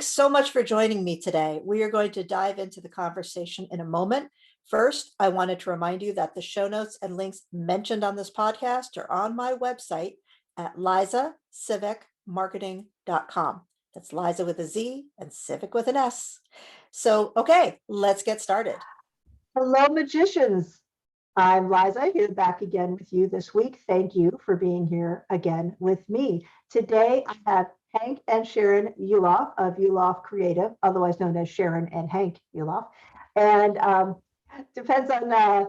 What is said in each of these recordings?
Thanks so much for joining me today. We are going to dive into the conversation in a moment. First, I wanted to remind you that the show notes and links mentioned on this podcast are on my website at lizacivicmarketing.com. That's Liza with a Z and Civic with an S. So, okay, let's get started. Hello, magicians. I'm Liza, here back again with you this week. Thank you for being here again with me. Today, I have Hank and Sharon Yuloff of Yuloff Creative, otherwise known as Sharon and Hank Yuloff. And depends on,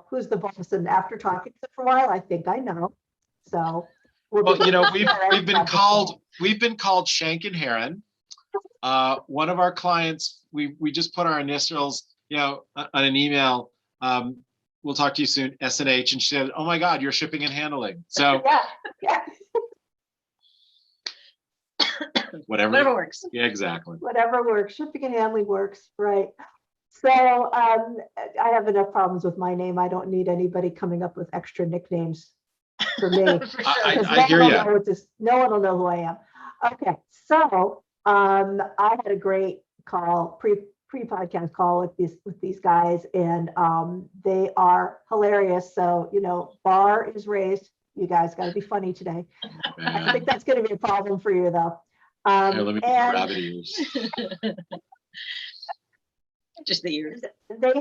who's the boss. And after talking to them for a while, I think I know. So, we've been called Hank and Sharon. One of our clients, we just put our initials, on an email. We'll talk to you soon, S&H, and she said, "Oh my God, you're shipping and handling." So yeah. whatever works. Yeah, exactly. Whatever works. Shipping and handling works, right? So I have enough problems with my name. I don't need anybody coming up with extra nicknames for me. I hear you. No one will know who I am. Okay, so I had a great call, pre-podcast call with these guys, and they are hilarious. So bar is raised. You guys got to be funny today. I think that's going to be a problem for you, though. Here, let me grab it ears. Just the ears. They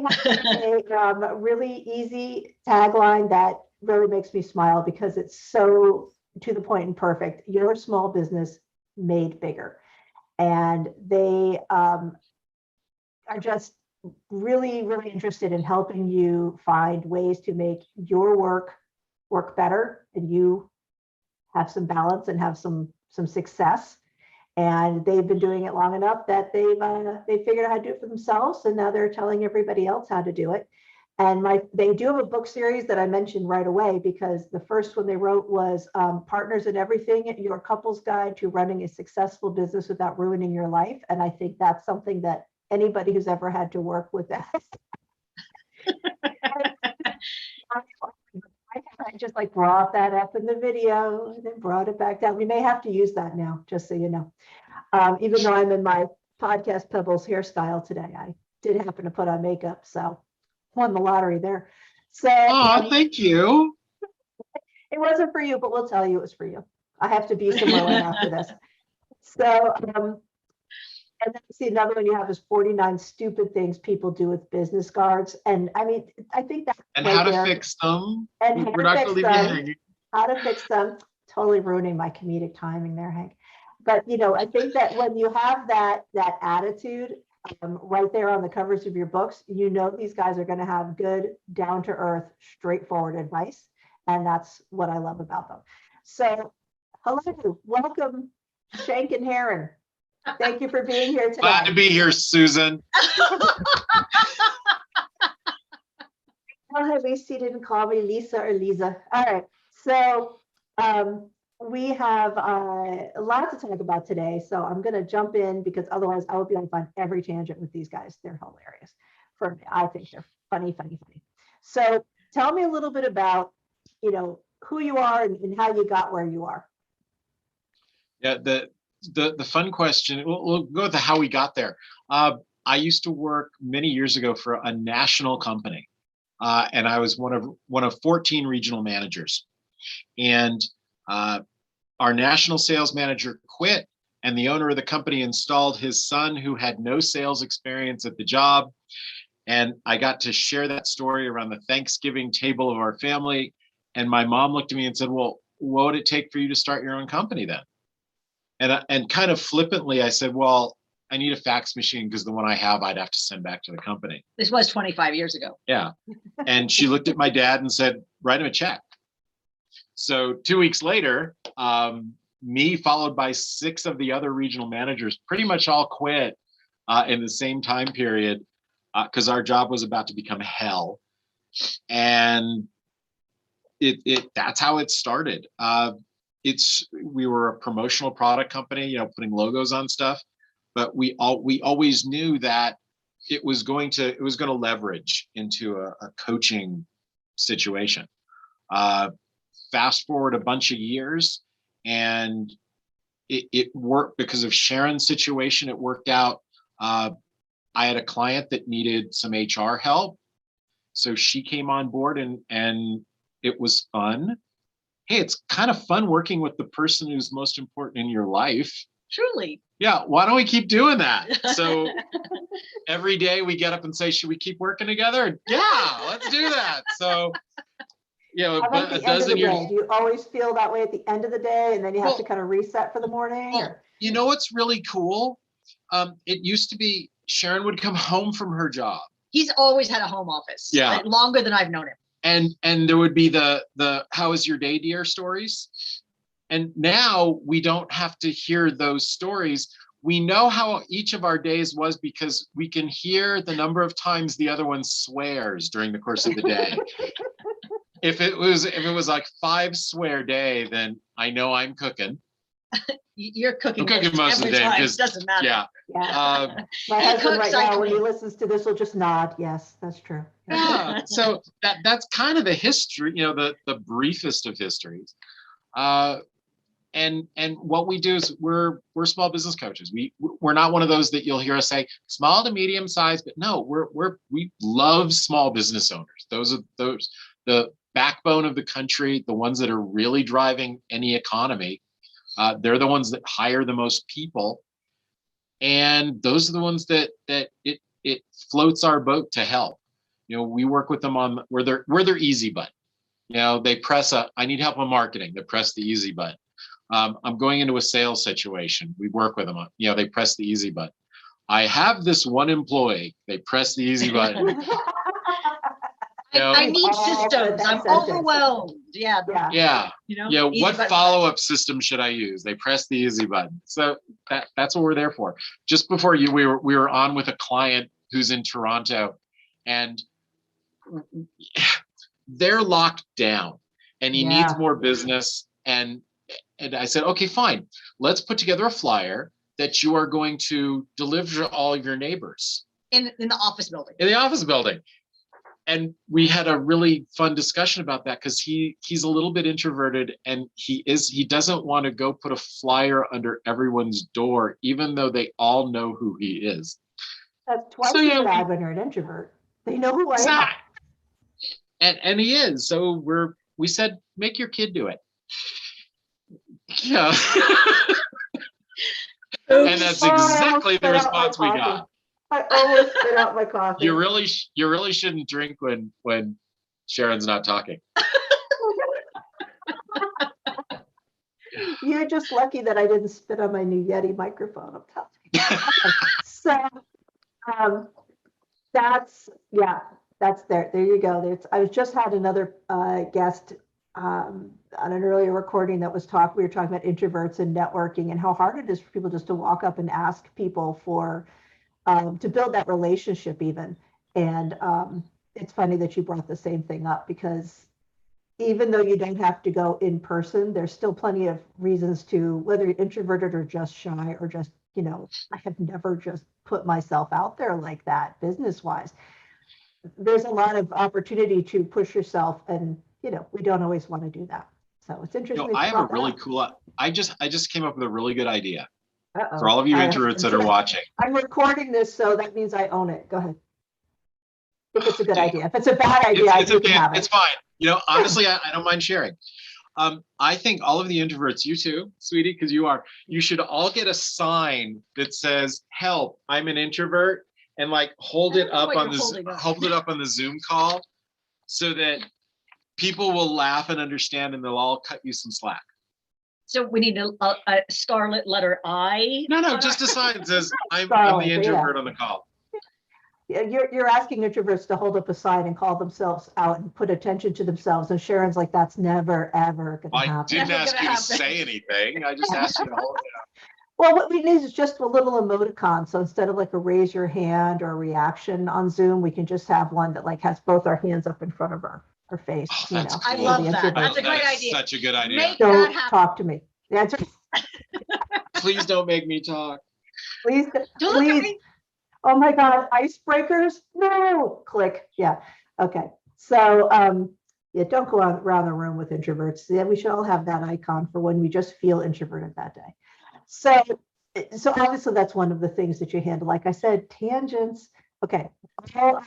have a really easy tagline that really makes me smile because it's so to the point and perfect. You're a small business made bigger. And they are just really, really interested in helping you find ways to make your work better and you have some balance and have some success. And they've been doing it long enough that they figured out how to do it for themselves, and now they're telling everybody else how to do it. And they do have a book series that I mentioned right away because the first one they wrote was Partners in Everything, Your Couple's Guide to Running a Successful Business Without Ruining Your Life. And I think that's something that anybody who's ever had to work with that. I just brought that up in the video and then brought it back down. We may have to use that now, just so you know. Even though I'm in my podcast Pebbles hairstyle today, I did happen to put on makeup, so won the lottery there. So thank you. It wasn't for you, but we'll tell you it was for you. I have to be somewhere right after this. So and then see another one you have is 49 stupid things people do with business cards. And I mean, I think that and how to fix them. And we're not going to leave you hanging. How to fix them. Totally ruining my comedic timing there, Hank. But I think that when you have that attitude right there on the covers of your books, these guys are going to have good, down-to-earth, straightforward advice. And that's what I love about them. So hello, welcome, Hank and Sharon. Thank you for being here today. Glad to be here, Susan. At least he didn't call me Lisa or Liza. All right. So we have a lot to talk about today. So I'm going to jump in because otherwise I would be on every tangent with these guys. They're hilarious. For me, I think they're funny. So tell me a little bit about, who you are and how you got where you are. Yeah, the fun question, we'll go with the how we got there. I used to work many years ago for a national company, and I was one of 14 regional managers. And our national sales manager quit, and the owner of the company installed his son who had no sales experience at the job. And I got to share that story around the Thanksgiving table of our family. And my mom looked at me and said, "Well, what would it take for you to start your own company then?" And kind of flippantly, I said, "Well, I need a fax machine because the one I have, I'd have to send back to the company." This was 25 years ago. Yeah. And she looked at my dad and said, "Write him a check." So 2 weeks later, me followed by 6 of the other regional managers pretty much all quit in the same time period because our job was about to become hell. And that's how it started. We were a promotional product company, putting logos on stuff, but we always knew that it was going to leverage into a coaching situation. Fast forward a bunch of years, and it worked because of Sharon's situation. It worked out. I had a client that needed some HR help, so she came on board, and it was fun. Hey, it's kind of fun working with the person who's most important in your life. Truly. Yeah, why don't we keep doing that? So every day we get up and say, should we keep working together? Yeah, let's do that. So, How about but the a end of the dozen years. day? Do you always feel that way at the end of the day, and then you have Well- to kind of reset for the morning? Well, Or? you know what's really cool? It used to be Sharon would come home from her job, He's always had a home office. Yeah. Like, longer than I've known him. and there would be the how was your day, dear stories. And now we don't have to hear those stories. We know how each of our days was because we can hear the number of times the other one swears during the course of the day. If it was like 5 swear day, then I know I'm cooking. You're cooking. I'm cooking most of the every day time. because Doesn't matter. yeah. Yeah. My He husband cooks, right I now, when he clean. listens to this, will just nod. Yes, that's true. Yeah. So that's kind of the history, the briefest of histories. And what we do is we're small business coaches. We're not one of those that you'll hear us say small to medium size, but no, we love small business owners. Those are the backbone of the country, the ones that are really driving any economy. They're the ones that hire the most people, and those are the ones that it floats our boat to help. We work with them on where they're easy button. They press I need help on marketing. They press the easy button. I'm going into a sales situation. We work with them on, they press the easy button. I have this one employee. They press the easy button. I need all said systems. that I'm sentence. overwhelmed. Yeah. Yeah. Yeah. easy What button. follow-up system should I use? They press the easy button. So that's what we're there for. Just before we were on with a client who's in Toronto, and they're locked down, and he needs Yeah. more business. And I said, okay, fine. Let's put together a flyer that you are going to deliver to all your neighbors In the office building. in the office building. And we had a really fun discussion about that because he's a little bit introverted, and he doesn't want to go put a flyer under everyone's door, even though they all know who he is. That's twice So, as yeah, bad when you're an introvert. They know who I am. And he is. So we said, make your kid do it. Yeah. And that's exactly the response we got. I almost spit out my coffee. You really shouldn't drink when Sharon's not talking. You're just lucky that I didn't spit on my new Yeti microphone. I'm telling you. Okay, so that's there. There you go. I just had another guest on an earlier recording that we were talking about introverts and networking and how hard it is for people just to walk up and ask people for to build that relationship even. And it's funny that you brought the same thing up, because even though you don't have to go in person, there's still plenty of reasons to, whether you're introverted or just shy or just, I have never just put myself out there like that business wise. There's a lot of opportunity to push yourself, and we don't always want to do that. So it's interesting. I have a really cool. I just came up with a really good idea Uh-oh. for all of you introverts that are watching. I'm recording this, so that means I own it. Go ahead. If it's a good idea. If it's a bad idea, It's you okay. can have it. It's fine. Honestly, I don't mind sharing. I think all of the introverts, you too, sweetie, because you should all get a sign that says, "Help, I'm an introvert," and hold it up on the Zoom call, so that people will laugh and understand, and they'll all cut you some slack. So we need a scarlet letter I. No, just a sign that says, I'm Scarlet, the introvert on the call. Yeah, you're asking introverts to hold up a sign and call themselves out and put attention to themselves. And Sharon's like, that's never, ever going to I happen. didn't Never ask gonna you to happen. say anything. I just asked you to hold it up. Well, what we need is just a little emoticon. So instead of a raise your hand or a reaction on Zoom, we can just have one that has both our hands up in front of our face. Oh, that's I cool. love the that. introvert. That's a great That is idea. such a good idea. Make Don't that happen. talk to me. The answer is Please don't make me talk. please, Don't look at please. me. Oh my God, icebreakers? No, click. Yeah. Okay. So don't go around the room with introverts. Yeah, we should all have that icon for when we just feel introverted that day. So, so obviously that's one of the things that you handle. Like I said, tangents. Okay. All,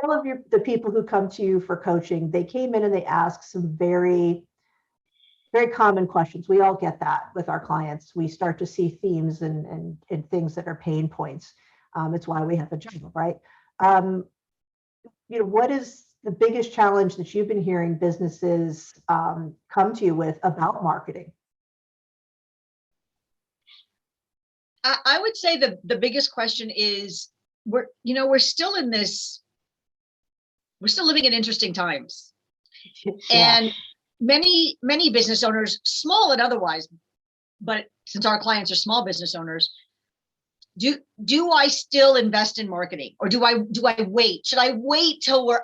all of the people who come to you for coaching, they came in and they asked some very, very common questions. We all get that with our clients. We start to see themes and things that are pain points. It's why we have a journal, right? What is the biggest challenge that you've been hearing businesses come to you with about marketing? I would say the biggest question is we're still in this, we're still living in interesting times. Yeah. And many business owners, small and otherwise, but since our clients are small business owners, do I still invest in marketing, or do I wait? Should I wait till we're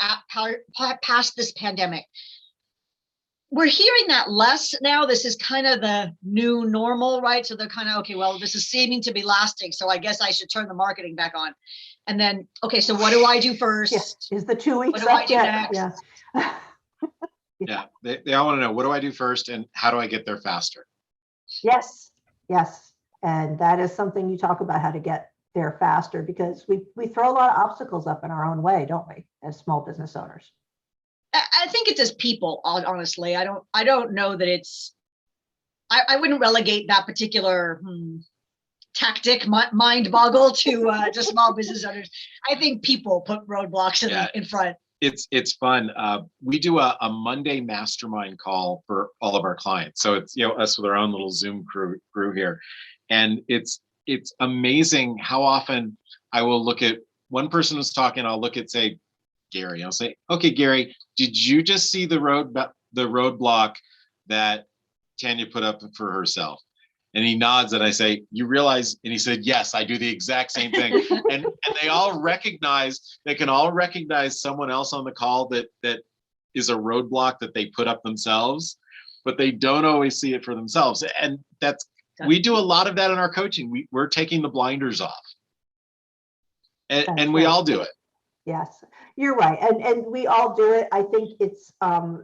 past this pandemic? We're hearing that less now. This is kind of the new normal, right? So they're kind of, okay, well, this is seeming to be lasting, so I guess I should turn the marketing back on. And then, okay, so what do I do first? Yeah. Is the 2 weeks What do I up do yet? next? Yeah. Yeah, they all want to know, what do I do first and how do I get there faster? Yes. Yes. And that is something you talk about, how to get there faster, because we throw a lot of obstacles up in our own way, don't we, as small business owners? I think it's as people, honestly. I don't know that it's, I wouldn't relegate that particular tactic, mind boggle to small business owners. I think people put roadblocks in front. It's fun. We do a Monday mastermind call for all of our clients. So it's, us with our own little Zoom crew here. And it's amazing how often I will look at one person who's talking, I'll look at, say, Gary. I'll say, okay, Gary, did you just see the roadblock that Tanya put up for herself? And he nods and I say, you realize, and he said, yes, I do the exact same thing. and they all can all recognize someone else on the call that is a roadblock that they put up themselves, but they don't always see it for themselves. And we do a lot of that in our coaching. We're taking the blinders off. And we all do it. Yes, you're right. And we all do it. I think it's, I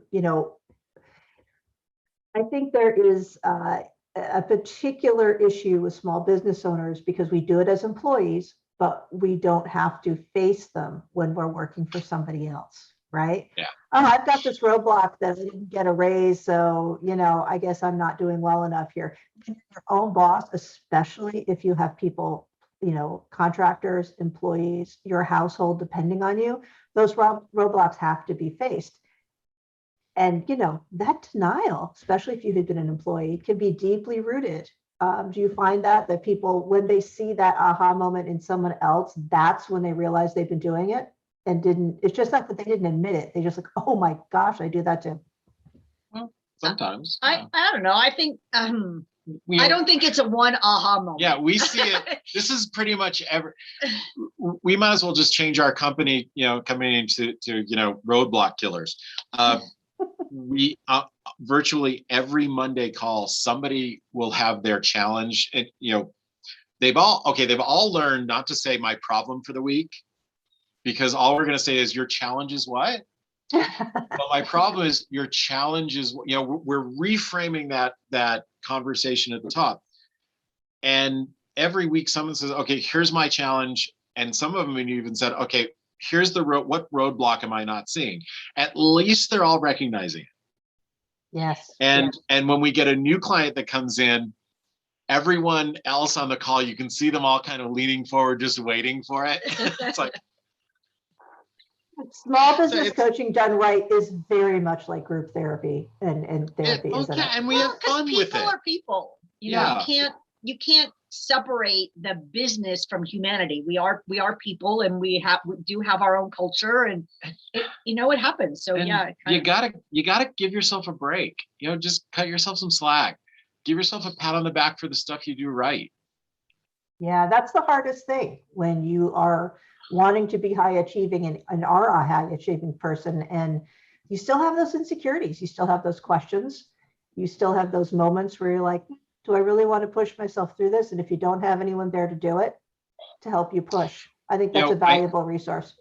think there is a particular issue with small business owners because we do it as employees, but we don't have to face them when we're working for somebody else, right? Yeah. Oh, I've got this roadblock that I didn't get a raise, so, I guess I'm not doing well enough here. Your own boss, especially if you have people, contractors, employees, your household depending on you, those roadblocks have to be faced. And, that denial, especially if you had been an employee, can be deeply rooted. Do you find that people, when they see that aha moment in someone else, that's when they realize they've been doing it and it's just not that they didn't admit it. They just like, oh my gosh, I do that too. Well, sometimes. I don't know. I think, I don't think it's a one aha moment. Yeah, we see it. This is pretty much we might as well just change our company, coming into roadblock killers. We virtually every Monday call, somebody will have their challenge, and they've all learned not to say my problem for the week, because all we're going to say is your challenge is what? Well, my problem is your challenge is, we're reframing that conversation at the top. And every week someone says, okay, here's my challenge. And some of them even said, okay, here's what roadblock am I not seeing? At least they're all recognizing it. Yes. And when we get a new client that comes in, everyone else on the call, you can see them all kind of leaning forward, just waiting for it. It's like, small business coaching done right is very much like group therapy and therapy, isn't it? And we have fun with it. People are people. You can't separate the business from humanity. We are people, and we do have our own culture, and it happens. So and you gotta give yourself a break. Just cut yourself some slack. Give yourself a pat on the back for the stuff you do right. Yeah, that's the hardest thing when you are wanting to be high achieving and are a high achieving person, and you still have those insecurities, you still have those questions, you still have those moments where you're like, do I really want to push myself through this? And if you don't have anyone there to do it, to help you push, I think that's a valuable resource.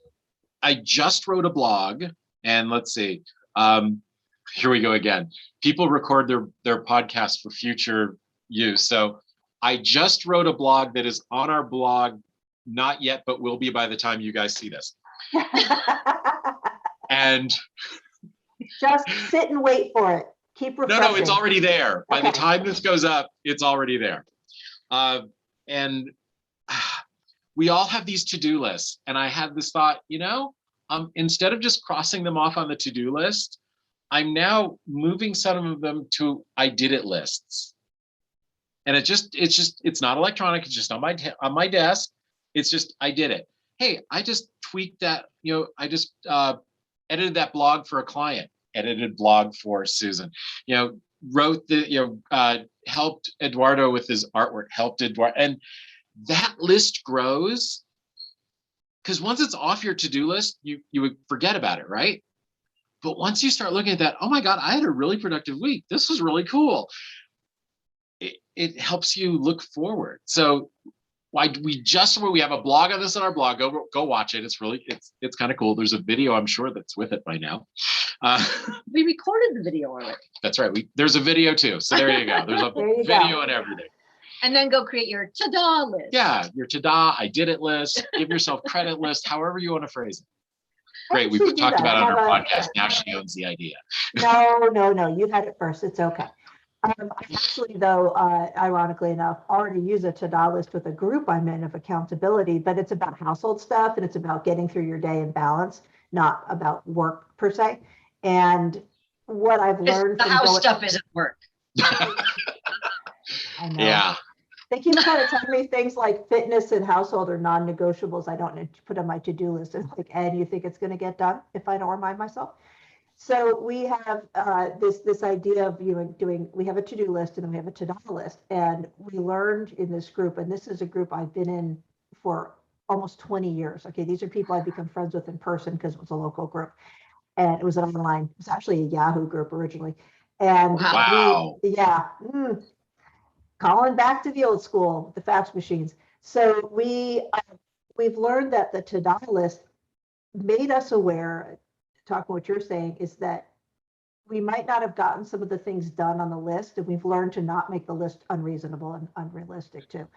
I just wrote a blog, and let's see, here we go again. People record their podcasts for future use. So I just wrote a blog that is on our blog, not yet, but will be by the time you guys see this. And Just sit and wait for it. Keep refreshing. no, it's already there. By the Okay. time this goes up, it's already there. And we all have these to-do lists. And I had this thought, instead of just crossing them off on the to-do list, I'm now moving some of them to I did it lists. And it's not electronic. It's just on my desk. It's just, I did it. Hey, I just tweaked that, I just edited that blog for a client, edited blog for Susan, wrote helped Eduardo with his artwork, helped Eduardo. And that list grows because once it's off your to-do list, you would forget about it, right? But once you start looking at that, oh my God, I had a really productive week. This was really cool. It helps you look forward. So we have a blog on this on our blog. Go watch it. It's kind of cool. There's a video, I'm sure, that's with it by now. We recorded the video already. That's right. There's a video too. So there you go. There's a video and everything. And then go create your ta-da list. Yeah, your ta-da, I did it list, give yourself credit list, however you want to phrase it. Great, we've talked about it on our podcast. Now she owns the idea. No, you had it first. It's okay. I actually, though, ironically enough, already use a to-do list with a group I'm in of accountability, but it's about household stuff and it's about getting through your day in balance, not about work per se. And what I've learned the house stuff isn't work. I know. Yeah. They keep trying to tell me things like fitness and household are non-negotiables. I don't need to put on my to-do list. It's like, and you think it's going to get done if I don't remind myself? So we have this idea of we have a to-do list and then we have a to-do list. And we learned in this group, and this is a group I've been in for almost 20 years. Okay, these are people I've become friends with in person because it was a local group. And it was an online, it was actually a Yahoo group originally. And wow. Calling back to the old school, the fax machines. So we've learned that the to-do list made us aware, talking what you're saying, is that we might not have gotten some of the things done on the list, and we've learned to not make the list unreasonable and unrealistic too.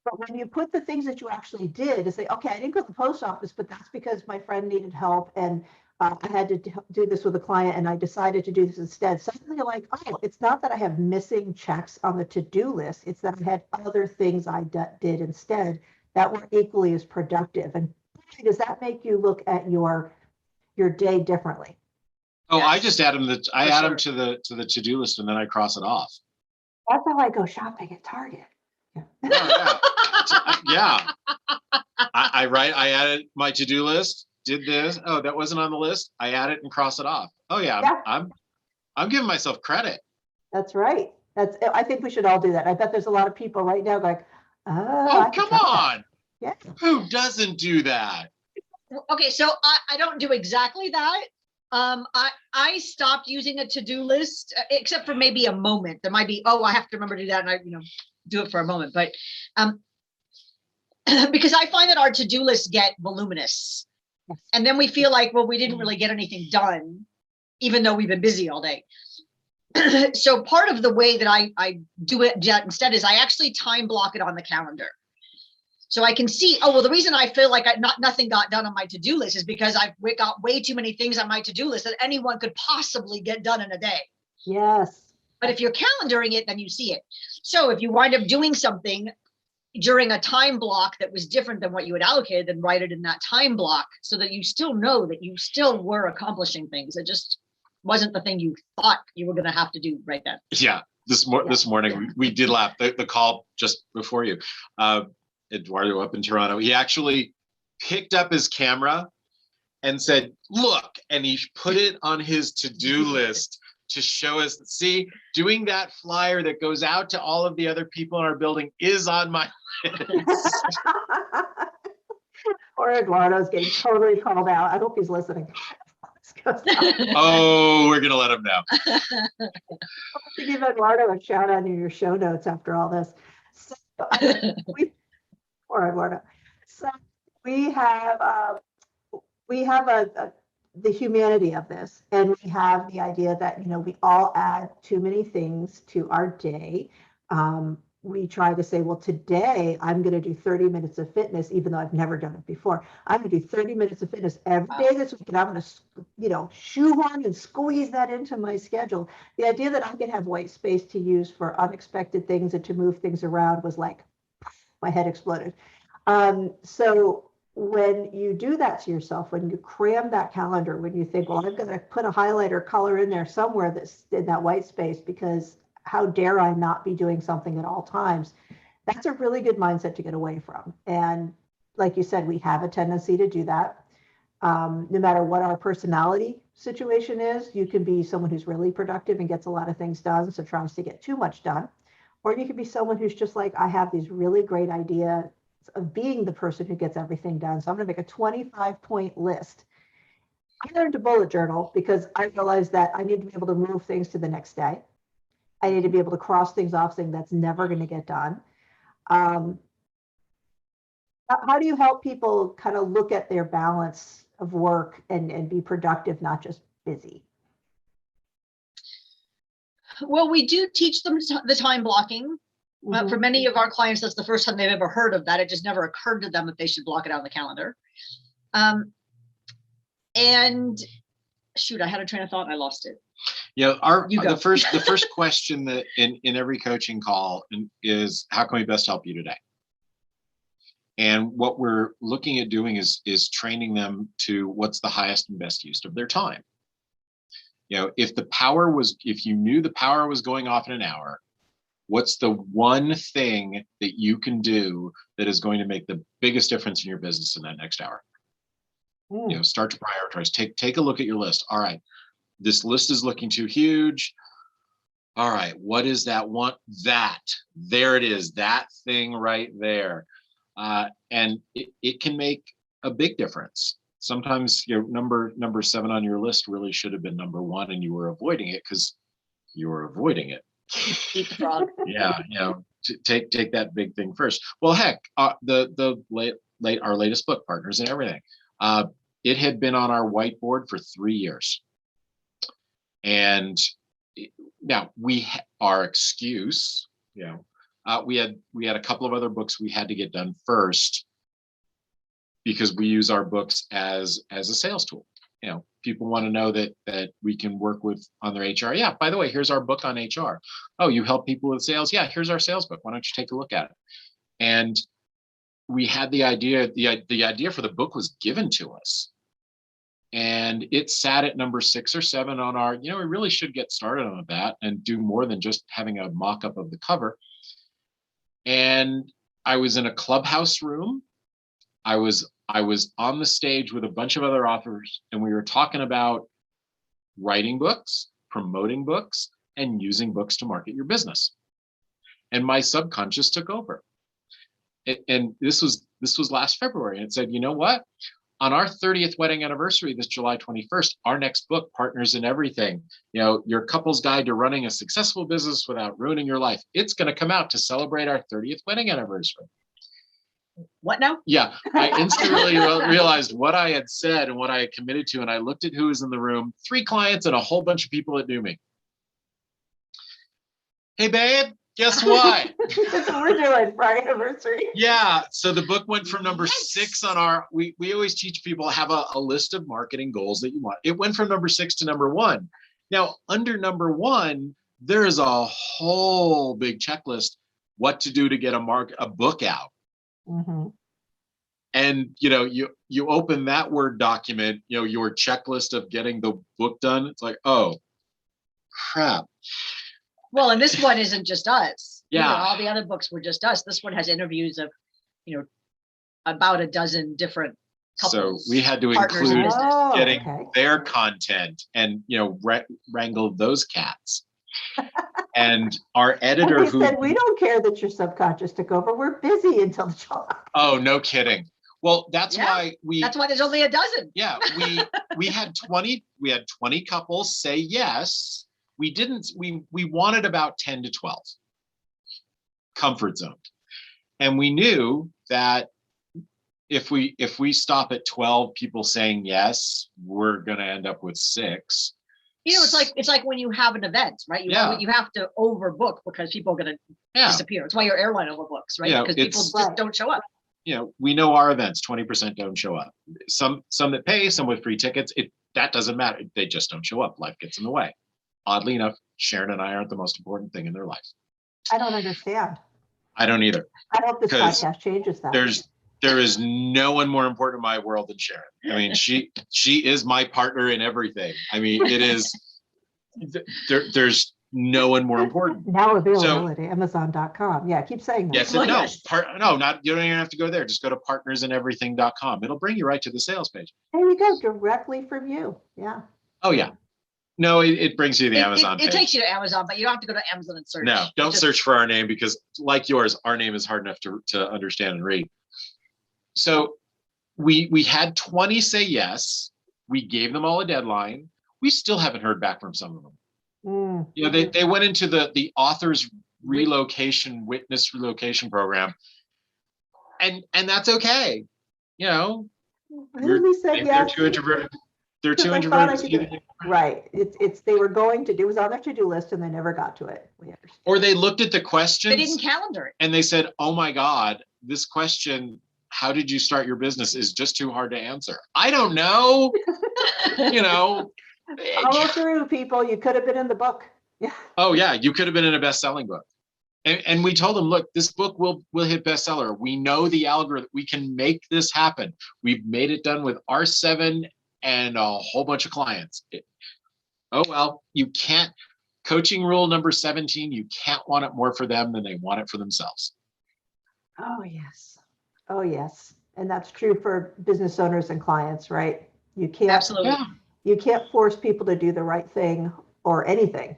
But when you put the things that you actually did to say, okay, I didn't go to the post office, but that's because my friend needed help and I had to do this with a client and I decided to do this instead. Suddenly you're like, oh, it's not that I have missing checks on the to-do list. It's that I had other things I did instead that were equally as productive. And does that make you look at your day differently? Oh, yes. I just add them to the to-do list and then I cross it off. That's how I go shopping at Target. Yeah. Yeah. I added my to-do list. Did this? Oh, that wasn't on the list. I add it and cross it off. Oh yeah. I'm giving myself credit. That's right. I think we should all do that. I bet there's a lot of people right now like, oh, come on. Yeah. Who doesn't do that? Okay, so I don't do exactly that. I stopped using a to-do list, except for maybe a moment. There might be, I have to remember to do that, and I do it for a moment. But because I find that our to-do lists get voluminous. And then we feel like, well, we didn't really get anything done, even though we've been busy all day. So part of the way that I do it instead is I actually time block it on the calendar. So I can see, the reason I feel like nothing got done on my to-do list is because I've got way too many things on my to-do list that anyone could possibly get done in a day. Yes. But if you're calendaring it, then you see it. So if you wind up doing something during a time block that was different than what you had allocated, then write it in that time block so that you still know that you still were accomplishing things. It just wasn't the thing you thought you were going to have to do right then. Yeah. This morning we did laugh. The call just before you, Eduardo up in Toronto, he actually picked up his camera and said, look, and he put it on his to-do list to show us, see, doing that flyer that goes out to all of the other people in our building is on my list. Or Eduardo's getting totally called out. I hope he's listening. Oh, we're going to let him know. I'll have to give Eduardo a shout out in your show notes after all this. So, poor Eduardo. So we have a the humanity of this, and we have the idea that, you know, we all add too many things to our day. We try to say, well, today I'm going to do 30 minutes of fitness, even though I've never done it before. I'm going to do 30 minutes of fitness every day this week, and I'm going to, you know, shoehorn and squeeze that into my schedule. The idea that I could have white space to use for unexpected things and to move things around was like, my head exploded. So when you do that to yourself, when you cram that calendar, when you think, well, I'm going to put a highlighter color in there somewhere that's in that white space, because how dare I not be doing something at all times? That's a really good mindset to get away from. And like you said, we have a tendency to do that. No matter what our personality situation is, you can be someone who's really productive and gets a lot of things done, so tries to get too much done. Or you could be someone who's just like, I have these really great ideas of being the person who gets everything done. So I'm going to make a 25-point list. I learned to bullet journal because I realized that I need to be able to move things to the next day. I need to be able to cross things off, saying that's never going to get done. How do you help people kind of look at their balance of work and be productive, not just busy? Well, we do teach them the time blocking. For many of our clients, that's the first time they've ever heard of that. It just never occurred to them that they should block it out on the calendar. And shoot, I had a train of thought and I lost it. Yeah, the first question that in every coaching call is, how can we best help you today? And what we're looking at doing is training them to what's the highest and best use of their time. You know, if you knew the power was going off in an hour, what's the one thing that you can do that is going to make the biggest difference in your business in that next hour? You know, start to prioritize. Take a look at your list. All right, this list is looking too huge. All right, what is that one? There it is, that thing right there. And it can make a big difference. Sometimes your number 7 on your list really should have been number 1, and you were avoiding it because you were avoiding it. Eat the frog. Yeah, you know, take that big thing first. Well, heck, our latest book, Partners in Everything, it had been on our whiteboard for 3 years, and now our excuse, you know, we had a couple of other books we had to get done first because we use our books as a sales tool. You know, people want to know that we can work with on their HR. Yeah, by the way, here's our book on HR. Oh, you help people with sales? Yeah, here's our sales book. Why don't you take a look at it? And we had the idea for the book was given to us. And it sat at number 6 or 7 on our, you know, we really should get started on that and do more than just having a mock-up of the cover. And I was in a clubhouse room. I was on the stage with a bunch of other authors, and we were talking about writing books, promoting books, and using books to market your business. And my subconscious took over. And this was last February, and it said, you know what? On our 30th wedding anniversary, this July 21st, our next book, Partners in Everything, you know, your couple's guide to running a successful business without ruining your life. It's going to come out to celebrate our 30th wedding anniversary. What now? Yeah, I instantly realized what I had said and what I had committed to. And I looked at who was in the room, 3 clients and a whole bunch of people that knew me. Hey, babe, guess what? That's what we're doing for our anniversary. Yeah. So the book went from number 6 on our, we always teach people have a list of marketing goals that you want. It went from number 6 to number 1. Now, under number 1, there is a whole big checklist, what to do to get a book out. Mm-hmm. And, you know, you open that Word document, you know, your checklist of getting the book done. It's like, oh, crap. Well, and this one isn't just us. Yeah. You know, all the other books were just us. This one has interviews of, you know, about a dozen different couples. So we had to partners in include business. getting their content and, you know, wrangle those cats. And our editor and said, we don't care that your subconscious took over. We're busy until July. Oh, no kidding. Well, that's why there's only a dozen. Yeah, we had 20 couples say yes. We wanted about 10 to 12. Comfort zone. And we knew that if we stop at 12 people saying yes, we're going to end up with 6. It's like when you have an event, right? You have to overbook because people are going to disappear. It's why your airline overbooks, right? Because people just don't show up. We know our events, 20% don't show up. Some that pay, some with free tickets. That doesn't matter. They just don't show up. Life gets in the way. Oddly enough, Sharon and I aren't the most important thing in their lives. I don't understand. I don't either. I hope this podcast changes that. There is no one more important in my world than Sharon. I mean, she is my partner in everything. I mean, it is, there's no one more important. Now available at Amazon.com. Yeah, keep saying that. Yes, you don't even have to go there. Just go to partnersineverything.com. It'll bring you right to the sales page. There you go, directly from you. Yeah. Oh yeah. No, it brings you to the Amazon page. It takes you to Amazon, but you don't have to go to Amazon and search. No, don't search for our name, because like yours, our name is hard enough to understand and read. So we had 20 say yes. We gave them all a deadline. We still haven't heard back from some of them. They went into the author's witness relocation program, and that's okay. Really said yes. They're too introverted. They're too introverted. Right. They were going to do, it was on their to-do list and they never got to it. Or they looked at the questions. They didn't calendar it. And they said, oh my God, this question, how did you start your business, is just too hard to answer. I don't know. Follow through, people. You could have been in the book. Yeah. Oh yeah, you could have been in a best-selling book. And we told them, look, this book will hit bestseller. We know the algorithm. We can make this happen. We've made it done with R7 and a whole bunch of clients. You can't. Coaching rule number 17, you can't want it more for them than they want it for themselves. Oh yes. Oh yes. And that's true for business owners and clients, right? You can't. Absolutely. You can't force people to do the right thing or anything.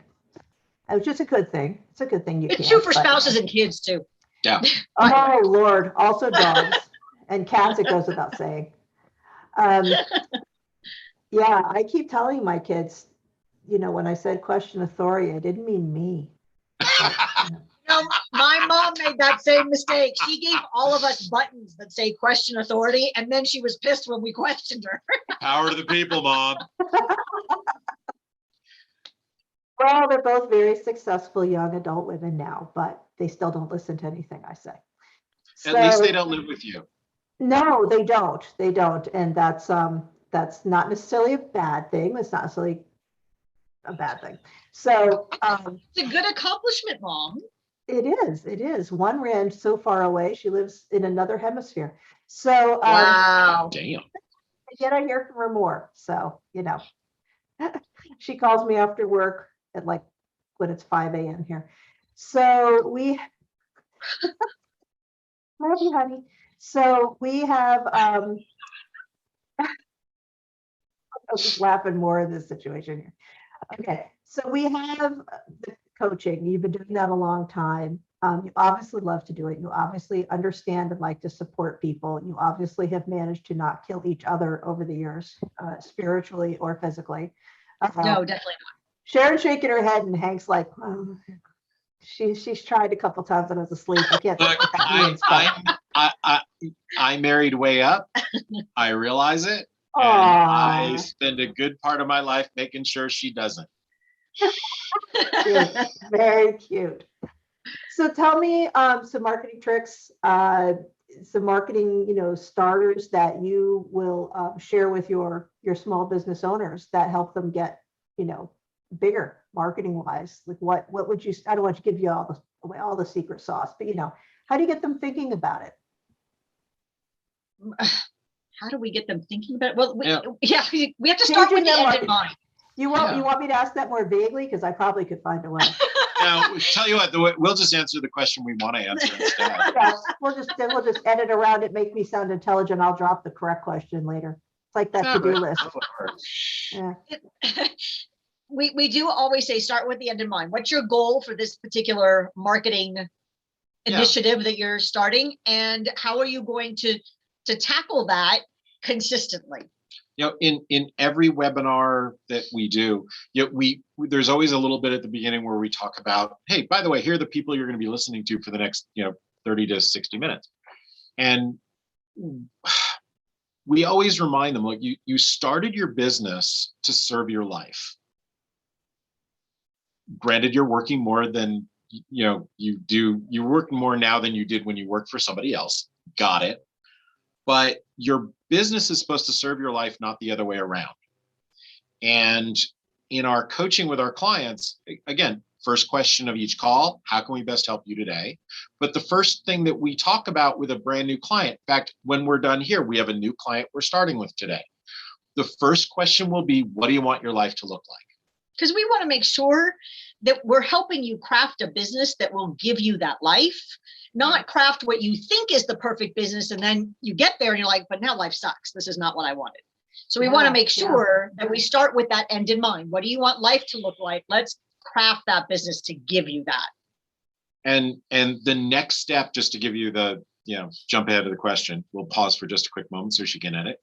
It's just a good thing. It's a good thing. It's true for spouses and kids too. Yeah. Oh Lord. Also dogs and cats, it goes without saying. Yeah, I keep telling my kids, when I said question authority, I didn't mean me. My mom made that same mistake. She gave all of us buttons that say question authority, and then she was pissed when we questioned her. Power to the people, Mom. Well, they're both very successful young adult women now, but they still don't listen to anything I say. At least they don't live with you. No, they don't. They don't. And that's not necessarily a bad thing. That's not necessarily a bad thing. So it's a good accomplishment, Mom. It is. It is. One ran so far away. She lives in another hemisphere. So wow. Damn. Yet I hear from her more. So, she calls me after work at when it's 5 a.m. here. So we love you, honey. So we have I'm just laughing more in this situation here. Okay, so we have the coaching. You've been doing that a long time. You obviously love to do it. You obviously understand and like to support people. You obviously have managed to not kill each other over the years, spiritually or physically. No, definitely not. Sharon's shaking her head, and Hank's like, oh, she's tried a couple times when I was asleep. I can't. Look, I married way up. I realize it. And I spend a good part of my life making sure she doesn't. Cute. Very cute. So tell me some marketing tricks, some marketing, starters that you will share with your small business owners that help them get, bigger marketing wise. Like what would you? I don't want to give you all the secret sauce, but how do you get them thinking about it? How do we get them thinking about it? Well, we have to Changing start with the their end in mind. You want me to ask that more vaguely? Because I probably could find a way. Now, tell you what, we'll just answer the question we want to answer instead. Yeah, we'll just edit around it, make me sound intelligent. I'll drop the correct question later. It's like that to-do list. Yeah. We do always say start with the end in mind. What's your goal for this particular marketing initiative that you're starting, and how are you going to tackle that consistently? In every webinar that we do, there's always a little bit at the beginning where we talk about, hey, by the way, here are the people you're going to be listening to for the next 30 to 60 minutes. And we always remind them, like, you started your business to serve your life. Granted, you're working more than you're working more now than you did when you worked for somebody else. Got it. But your business is supposed to serve your life, not the other way around. And in our coaching with our clients, again, first question of each call, how can we best help you today? But the first thing that we talk about with a brand new client, in fact, when we're done here, we have a new client we're starting with today. The first question will be, what do you want your life to look like? Because we want to make sure that we're helping you craft a business that will give you that life, not craft what you think is the perfect business. And then you get there and you're like, but now life sucks. This is not what I wanted. So we want to make sure that we start with that end in mind. What do you want life to look like? Let's craft that business to give you that. And the next step, just to give you the, jump ahead of the question, we'll pause for just a quick moment so she can edit.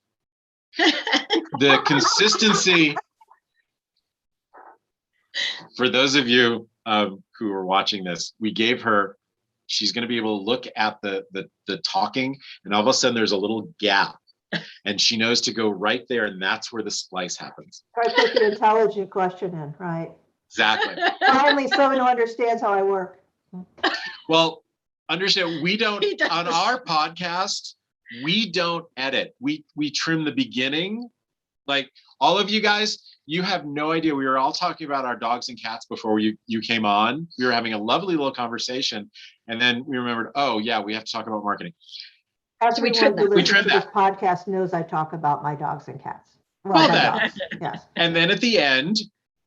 The consistency, for those of you who are watching this, we gave her, she's going to be able to look at the talking, and all of a sudden there's a little gap, and she knows to go right there, and that's where the splice happens. I put the intelligent question in, right? Exactly. Finally, someone who understands how I work. Well, understand, we don't, on our podcast, we don't edit. We trim the beginning. Like, all of you guys, you have no idea. We were all talking about our dogs and cats before you came on. We were having a lovely little conversation. And then we remembered, oh yeah, we have to talk about marketing. Everyone who listens to this podcast knows I talk about my dogs and cats. Well, my dogs. Yes. And then at the end,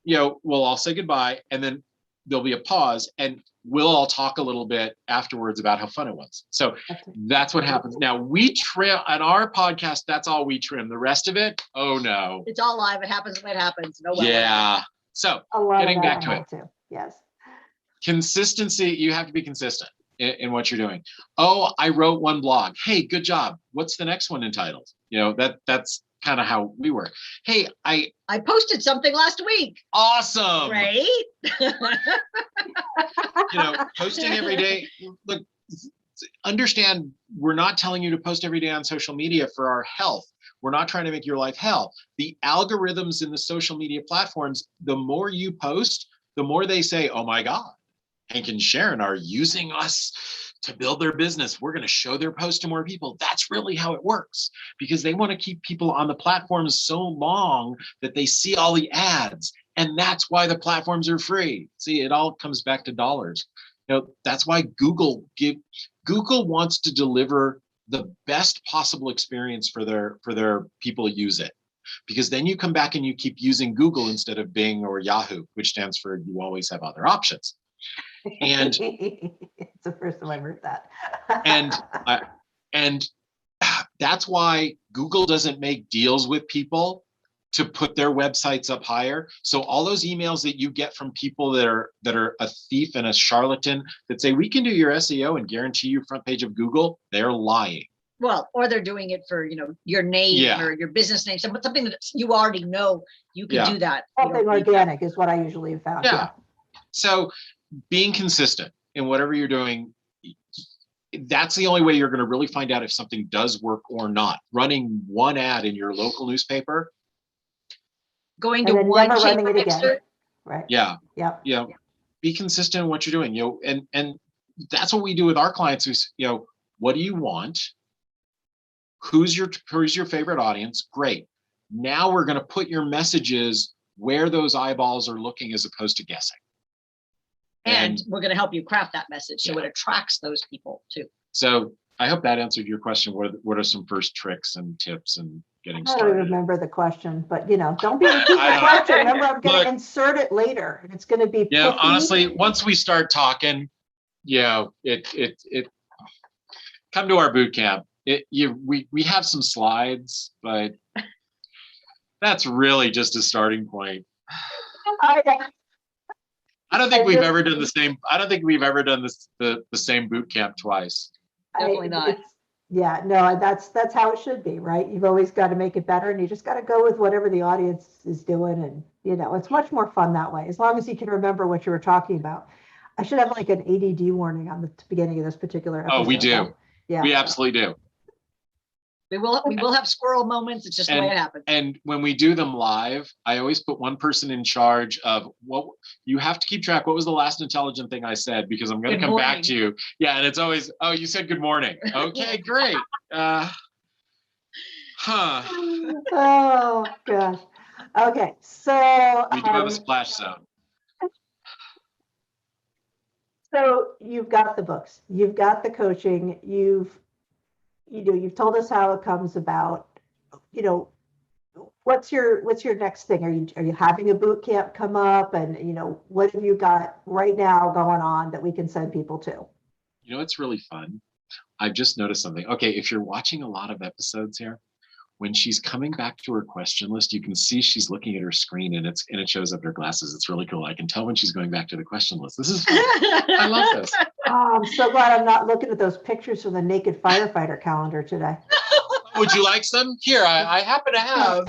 we'll all say goodbye, and then there'll be a pause, and we'll all talk a little bit afterwards about how fun it was. So that's what happens. Now, we trim on our podcast, that's all we trim. The rest of it, oh no. It's all live. It happens when it happens. No way. Yeah. So getting back to it. Yes. Consistency, you have to be consistent in what you're doing. Oh, I wrote one blog. Hey, good job. What's the next one entitled? That's kind of how we work. Hey, I posted something last week. Awesome. Right? Posting every day. Look, understand, we're not telling you to post every day on social media for our health. We're not trying to make your life hell. The algorithms in the social media platforms, the more you post, the more they say, oh my God, Hank and Sharon are using us to build their business. We're going to show their post to more people. That's really how it works, because they want to keep people on the platforms so long that they see all the ads. And that's why the platforms are free. See, it all comes back to dollars. That's why Google wants to deliver the best possible experience for their people who use it. Because then you come back and you keep using Google instead of Bing or Yahoo, which stands for you always have other options. And it's the first time I've heard that. and that's why Google doesn't make deals with people to put their websites up higher. So all those emails that you get from people that are a thief and a charlatan that say we can do your SEO and guarantee you front page of Google, they're lying. Well, or they're doing it for your name or your business name, something that you already know you can do that. Something organic is what I usually have found. Yeah. So being consistent in whatever you're doing, that's the only way you're going to really find out if something does work or not. Running one ad in your local newspaper, going to one chamber mixer, right? Yeah. Yeah. Be consistent in what you're doing. And that's what we do with our clients. Is what do you want? Who's your favorite audience? Great. Now we're going to put your messages where those eyeballs are looking as opposed to guessing. And we're going to help you craft that message so it attracts those people too. So I hope that answered your question. What are some first tricks and tips and getting started? I don't remember the question, but don't be repeating the question. Remember, I'm going to insert it later, and it's going to be. Yeah, honestly, once we start talking, it come to our boot camp. We have some slides, but that's really just a starting point. I don't think we've ever done the same. I don't think we've ever done the same boot camp twice. Definitely not. No, that's how it should be, right? You've always got to make it better, and you just got to go with whatever the audience is doing, and it's much more fun that way. As long as you can remember what you were talking about. I should have like an ADD warning on the beginning of this particular episode. Oh, we do. Yeah, we absolutely do. We will have squirrel moments. It's just the way it happens. And when we do them live, I always put one person in charge of what you have to keep track. What was the last intelligent thing I said? Because I'm going to come back to you. Yeah. And it's always, oh, you said good morning. Okay, great. Oh gosh. Okay, so We do have a splash zone. So you've got the books, you've got the coaching, you've told us how it comes about. What's your next thing? Are you having a boot camp come up, and what have you got right now going on that we can send people to? It's really fun. I've just noticed something. Okay, if you're watching a lot of episodes here, when she's coming back to her question list, you can see she's looking at her screen, and it shows up her glasses. It's really cool. I can tell when she's going back to the question list. This is fun. I love this. Oh, I'm so glad I'm not looking at those pictures from the naked firefighter calendar today. Would you like some? Here, I happen to have.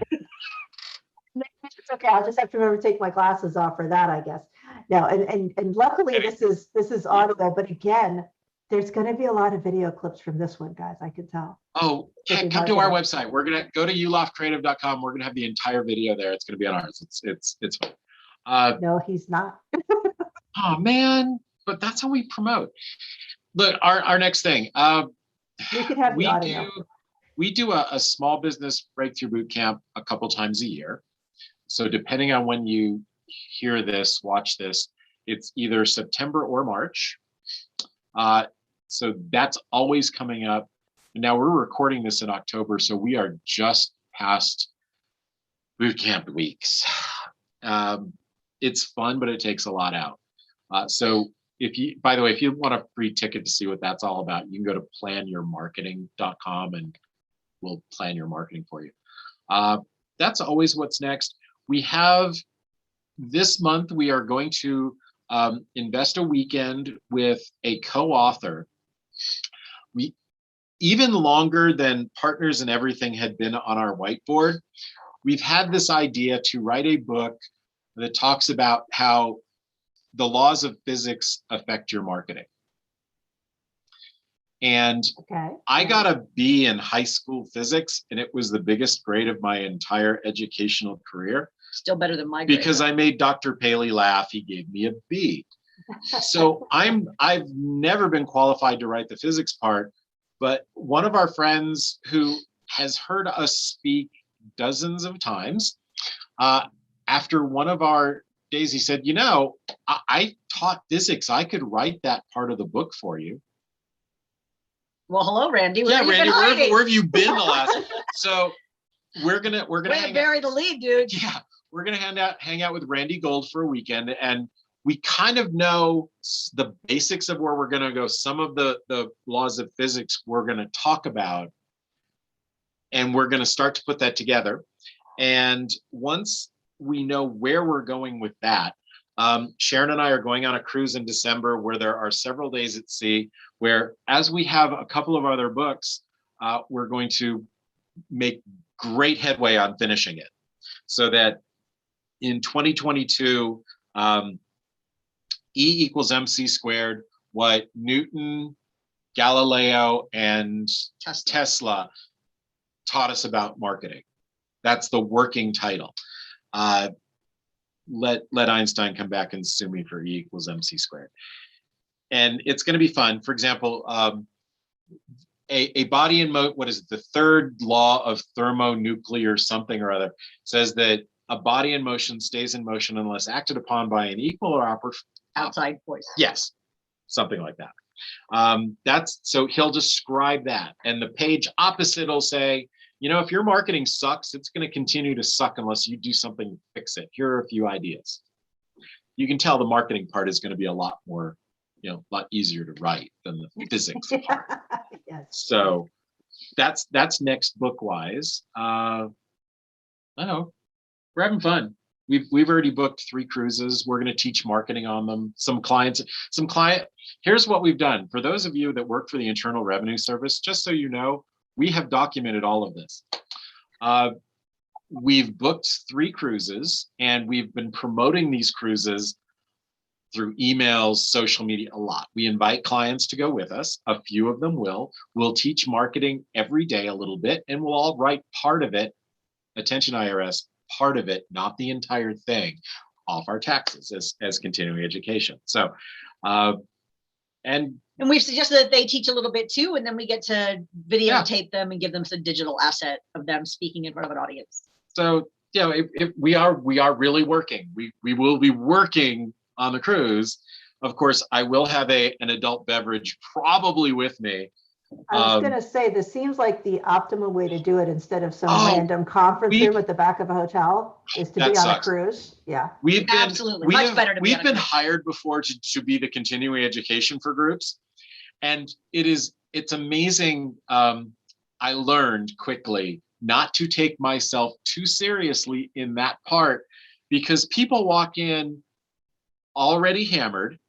It's okay. I'll just have to remember to take my glasses off for that, I guess. No, and luckily this is audible, but again, there's going to be a lot of video clips from this one, guys. I can tell. Oh, yeah, come to our website. We're gonna go to yuloffcreative.com. We're gonna have the entire video there. It's gonna be on ours. It's fun. No, he's not. Oh man, but that's how we promote. Look, our next thing. We could have the audio. We do a small business breakthrough boot camp a couple times a year. So depending on when you hear this, watch this, it's either September or March. So that's always coming up. Now we're recording this in October, so we are just past boot camp weeks. It's fun, but it takes a lot out. So by the way, if you want a free ticket to see what that's all about, you can go to planyourmarketing.com and we'll plan your marketing for you. That's always what's next. We have this month, we are going to invest a weekend with a co-author. We even longer than Partners and Everything had been on our whiteboard, we've had this idea to write a book that talks about how the laws of physics affect your marketing. And I got a B in high school physics, and it was the biggest grade of my entire educational career. Still better than my grade. Because I made Dr. Paley laugh, he gave me a B. So I've never been qualified to write the physics part, but one of our friends who has heard us speak dozens of times, after one of our days, he said, I taught physics. I could write that part of the book for you. Well, hello, Randy. Yeah, Randy, where have you been the last? So we're gonna bury the lead, dude. Yeah, we're gonna hang out with Randy Gold for a weekend, and we kind of know the basics of where we're gonna go. Some of the laws of physics we're gonna talk about, and we're gonna start to put that together. And once we know where we're going with that, Sharon and I are going on a cruise in December where there are several days at sea where, as we have a couple of other books, we're going to make great headway on finishing it so that in 2022, E equals MC squared, what Newton, Galileo, and Tesla taught us about marketing. That's the working title. Let Einstein come back and sue me for E equals MC squared. And it's going to be fun. For example, a body in motion, what is it? The third law of thermonuclear something or other says that a body in motion stays in motion unless acted upon by an equal or outside force. Yes, something like that. So he'll describe that. And the page opposite will say, if your marketing sucks, it's going to continue to suck unless you do something to fix it. Here are a few ideas. You can tell the marketing part is going to be a lot more, a lot easier to write than the physics part. Yes. So that's next book wise. I don't know. We're having fun. We've already booked 3 cruises. We're going to teach marketing on them. Here's what we've done. For those of you that work for the Internal Revenue Service, just so you know, we have documented all of this. We've booked 3 cruises, and we've been promoting these cruises through emails, social media, a lot. We invite clients to go with us. A few of them will. We'll teach marketing every day a little bit, and we'll all write part of it, attention IRS, part of it, not the entire thing, off our taxes as continuing education. So, and we've suggested that they teach a little bit too, and then we get to videotape them and give them some digital asset of them speaking in front of an audience. So, we are really working. We will be working on the cruise. Of course, I will have an adult beverage probably with me. I was going to say, this seems like the optimum way to do it instead of some random conference room at the back of a hotel is to be on a cruise. Yeah. We've been absolutely much better to be we've been hired before to be the continuing education for groups. And it's amazing. I learned quickly not to take myself too seriously in that part, because people walk in already hammered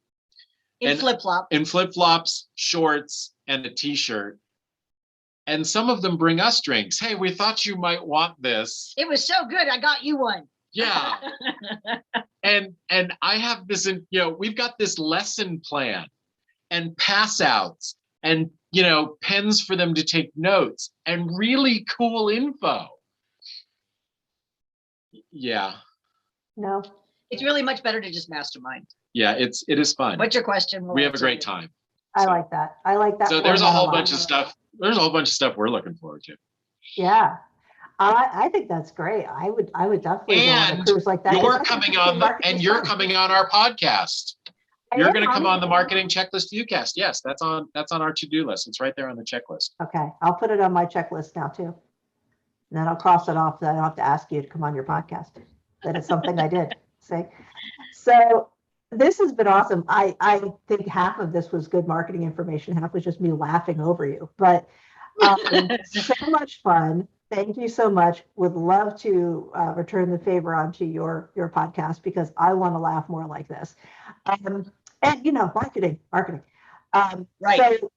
in flip-flops, shorts, and a t-shirt. And some of them bring us drinks. Hey, we thought you might want this. It was so good, I got you one. Yeah. and I have this, we've got this lesson plan and pass outs and, pens for them to take notes and really cool info. Yeah. No. It's really much better to just mastermind. Yeah, it is fun. What's your question? We have a great time. I like that. So there's a whole bunch of stuff. There's a whole bunch of stuff we're looking forward to. Yeah. I think that's great. I would definitely go on a cruise like that. You're coming on our podcast. You're going to come on the Marketing Checklist Viewcast. Yes, that's on our to-do list. It's right there on the checklist. Okay, I'll put it on my checklist now too. And then I'll cross it off that I don't have to ask you to come on your podcast. That is something I did. See? So this has been awesome. I think half of this was good marketing information. Half was just me laughing over you. But so much fun. Thank you so much. Would love to return the favor onto your podcast, because I want to laugh more like this. And marketing. Right. So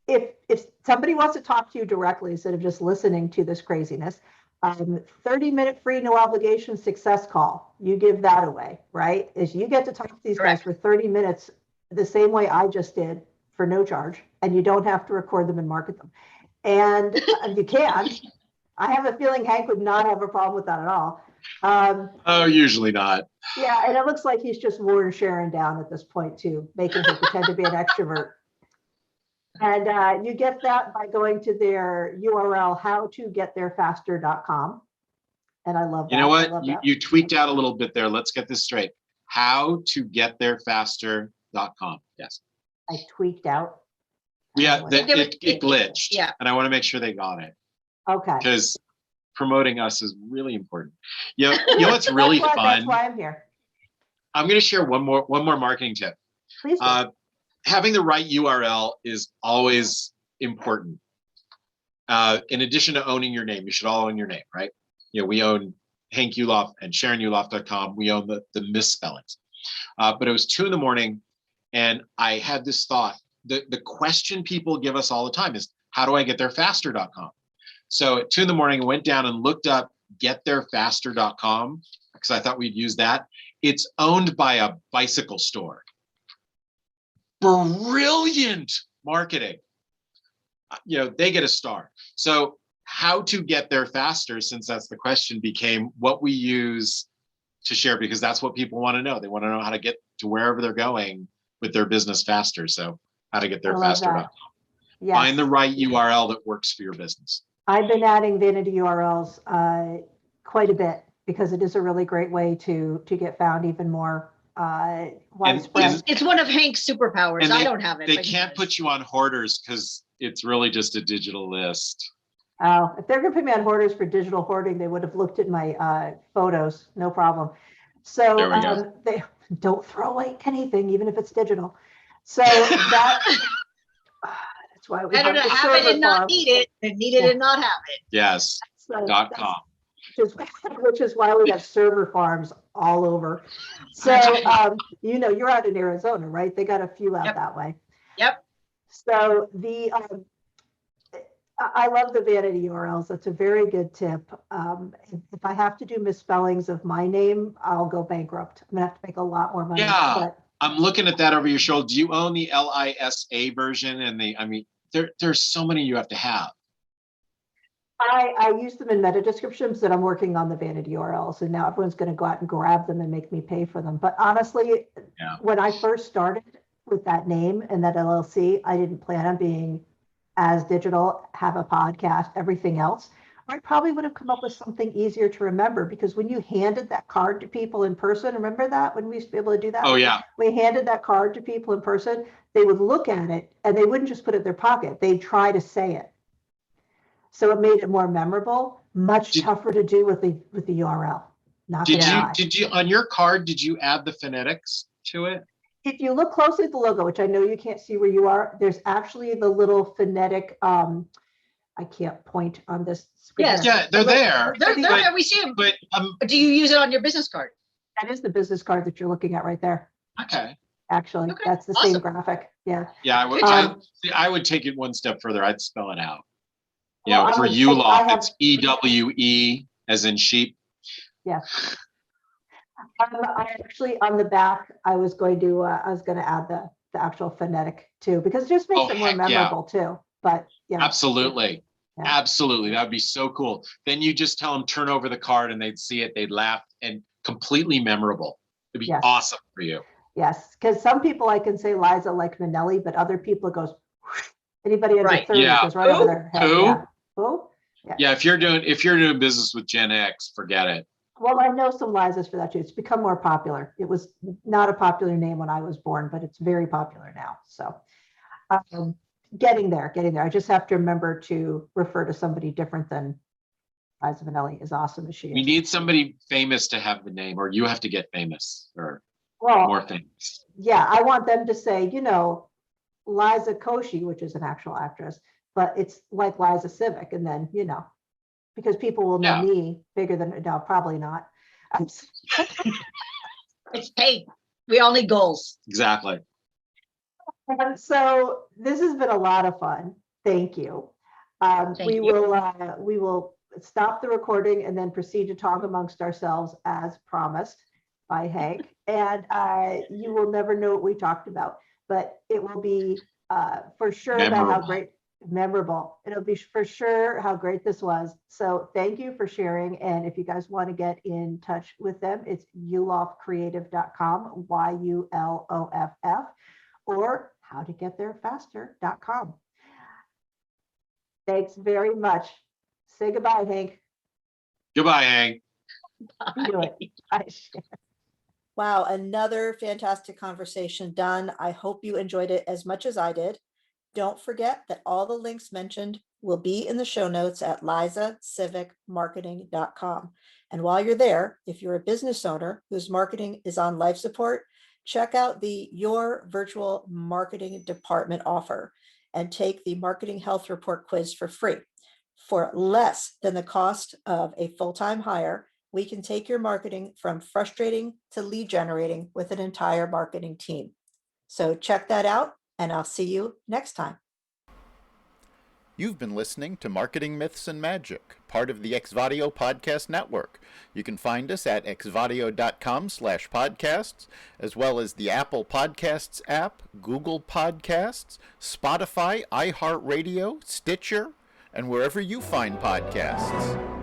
if somebody wants to talk to you directly instead of just listening to this craziness, 30-minute free, no obligation success call. You give that away, right? Is you get to talk to these guys for 30 minutes the same way I just did for no charge, and you don't have to record them and market them. And you can. I have a feeling Hank would not have a problem with that at all. Usually not. Yeah, and it looks like he's just worn Sharon down at this point too, making her pretend to be an extrovert. And you get that by going to their URL, howtogettherefaster.com. And I love that. You know what? You tweaked out a little bit there. Let's get this straight. Howtogettherefaster.com. Yes. I tweaked out. Yeah, it glitched. Yeah. And I want to make sure they got it. Okay. Because promoting us is really important. You know what's really fun? That's why I'm here. I'm going to share one more marketing tip. Please do. Having the right URL is always important. In addition to owning your name, you should all own your name, right? We own Hank Yuloff and SharonYuloff.com. We own the misspellings. But it was 2 a.m. and I had this thought. The question people give us all the time is, how do I get there faster.com? So at 2 a.m, I went down and looked up gettherefaster.com because I thought we'd use that. It's owned by a bicycle store. Brilliant marketing. They get a star. So how to get there faster, since that's the question, became what we use to share, because that's what people want to know. They want to know how to get to wherever they're going with their business faster. So how to get there faster.com. Yes. Find the right URL that works for your business. I've been adding vanity URLs quite a bit because it is a really great way to get found even more widespread. It's one of Hank's superpowers. I don't have it. They can't put you on Hoarders because it's really just a digital list. Oh, if they're going to put me on Hoarders for digital hoarding, they would have looked at my photos. No problem. So they don't throw away anything, even if it's digital. So that's why we better to have it and not need it than need it and not have it. Yes. .com. Which is why we have server farms all over. So, you're out in Arizona, right? They got a few out that way. Yep. So I love the vanity URLs. That's a very good tip. If I have to do misspellings of my name, I'll go bankrupt. I'm gonna have to make a lot more money. Yeah. But I'm looking at that over your shoulder. Do you own the LISA version? There's so many you have to have. I use them in meta descriptions, that I'm working on the vanity URLs, and now everyone's going to go out and grab them and make me pay for them. But honestly, Yeah. when I first started with that name and that LLC, I didn't plan on being as digital, have a podcast, everything else. I probably would have come up with something easier to remember, because when you handed that card to people in person, remember that when we used to be able to do that? Oh yeah. We handed that card to people in person, they would look at it and they wouldn't just put it in their pocket. They'd try to say it. So it made it more memorable, much tougher to do with the URL. Did you on your card, did you add the phonetics to it? If you look closely at the logo, which I know you can't see where you are, there's actually the little phonetic, I can't point on this screen. Yes. Yeah, they're there. They're there. We see them. But Do you use it on your business card? That is the business card that you're looking at right there. okay. Actually, Okay, that's the awesome. same graphic. Yeah. Yeah, I would take it one step further. I'd spell it out. You Well, know, I for would say Yuloff, it's EWE as in sheep. Yeah. I actually, on the back, I was going to add the actual phonetic too, because it just makes Oh, it more heck yeah. memorable too. But yeah. Absolutely. Yeah. Absolutely. That would be so cool. Then you just tell them, turn over the card, and they'd see it, they'd laugh, and completely memorable. It'd be Yes. awesome for you. Yes, because some people I can say Liza like Manelli, but other people it goes, anybody under Right. 30 Yeah. goes right over their head. Who? Yeah. Who? Yeah, if you're doing business with Gen X, forget it. Well, I know some Lizas for that too. It's become more popular. It was not a popular name when I was born, but it's very popular now. So getting there. I just have to remember to refer to somebody different than Liza Manelli, as awesome as she We is. need somebody famous to have the name, or you have to get famous or Well, more famous. yeah, I want them to say, Liza Koshy, which is an actual actress, but it's like Liza Civic. And then, because people will know Yeah. me bigger than, no, probably not. It's hey, we all need goals. Exactly. And so this has been a lot of fun. Thank you. Thank we you. will stop the recording and then proceed to talk amongst ourselves as promised by Hank. And you will never know what we talked about, but it will be for sure memorable. It'll be for sure how great this was. So thank you for sharing. And if you guys want to get in touch with them, it's yuloffcreative.com, YULOFF, or howtogettherefaster.com. Thanks very much. Say goodbye, Hank. Goodbye, Hank. Do it. Bye. Wow, another fantastic conversation done. I hope you enjoyed it as much as I did. Don't forget that all the links mentioned will be in the show notes at lizacivicmarketing.com. And while you're there, if you're a business owner whose marketing is on life support, check out the Your Virtual Marketing Department offer and take the Marketing Health Report quiz for free. For less than the cost of a full-time hire, we can take your marketing from frustrating to lead generating with an entire marketing team. So check that out, and I'll see you next time. You've been listening to Marketing Myths and Magic, part of the Xvadio Podcast Network. You can find us at xvadio.com/podcasts, as well as the Apple Podcasts app, Google Podcasts, Spotify, iHeartRadio, Stitcher, and wherever you find podcasts.